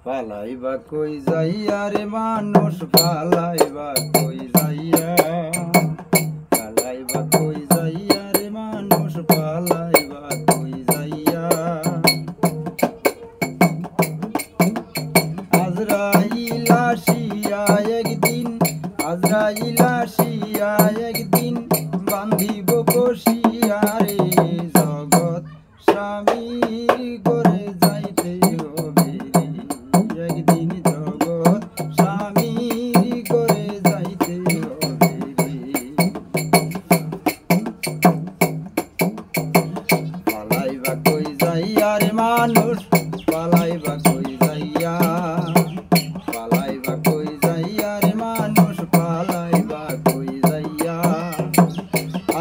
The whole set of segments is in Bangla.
পালাইবা কই যাইয়া রে মানুষ পালাইবা কই যাইয়া পালাইবা কই যাইয়া রে মানুষ পালাইবা কই যাইয়া আজরাইল আসিয়া একদিন আজরাইল আসিয়া একদিন বান্ধিব কষিয়া রে জগৎ স্বামীর করে যাইতে হবে একদিন জগৎ স্বামীর করে যাইতে হবে পালাইবা কই যাইয়া রে মানুষ পালাইবা কই যাইয়া পালাইবা কই যাইয়া রে মানুষ পালাইবা কই যাইয়া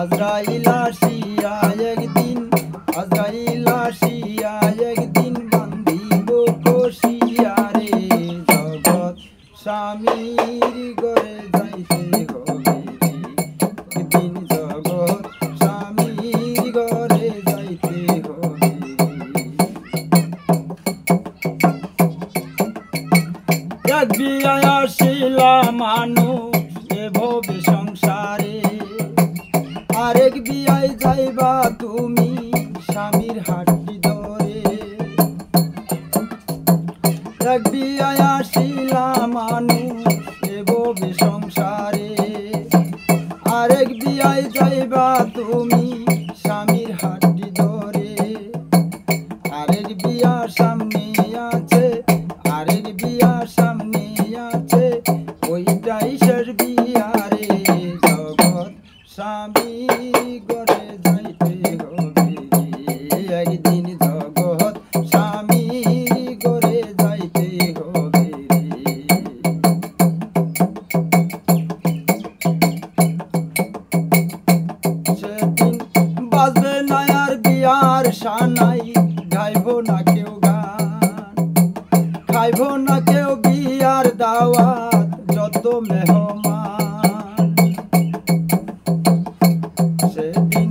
আজরাইল আসিয়া একদিন আজরাইল আসিয়া একদিন বান্ধিব কষিয়া রে জগৎ স্বামীর ঘরে যাইতে হবে একদিন জগৎ স্বামীর ঘরে যাইতে হবে এক বিয়ায় আসিলা মানুষ এ ভবে সংসারে আরেক বিয়ায় যাইবা তুমি স্বামীর হাতটি ধরে এক বিয়ায় আসিলা মানুষ এ ভবে সংসারে আরেক বিয়ায় যাইবা তুমি স্বামীর হাতটি ধরে আরেক বিয়া সামনে আছে আরেক বিয়া সামনে আছে ওইটাই শেষ বিয়া রে জগৎ স্বামী ঘরে যাইতে হবে একদিন জগৎ স্বামী ঘরে যাইতে হবে সেদিন বাজবে না আর বিয়ার সানাই গাইব না কেউ গান খাইব না কেউ বিয়ার দাওয়াত যত মেহমান সেদিন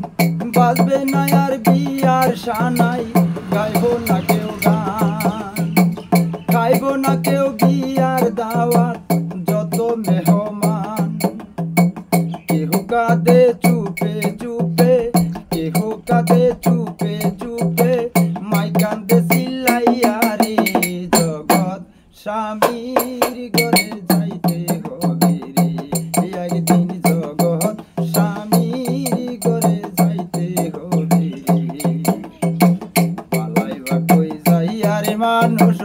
বাজবে না আর বিয়ার সানাই গাইব না কেউ গান খাইব না কেউ বিয়ার দাওয়াত যত মেহমান কেহ কাঁদে চুপে চুপে কেহ কাঁদে চুপে চুপে মাই কান্দে চিল্লাইয়া রে জগৎ স্বামীর ঘরে যাইতে হবে রে একদিন জগৎ স্বামীর ঘরে যাইতে হবে রে পালাইবা কই যাইয়া রে মানুষ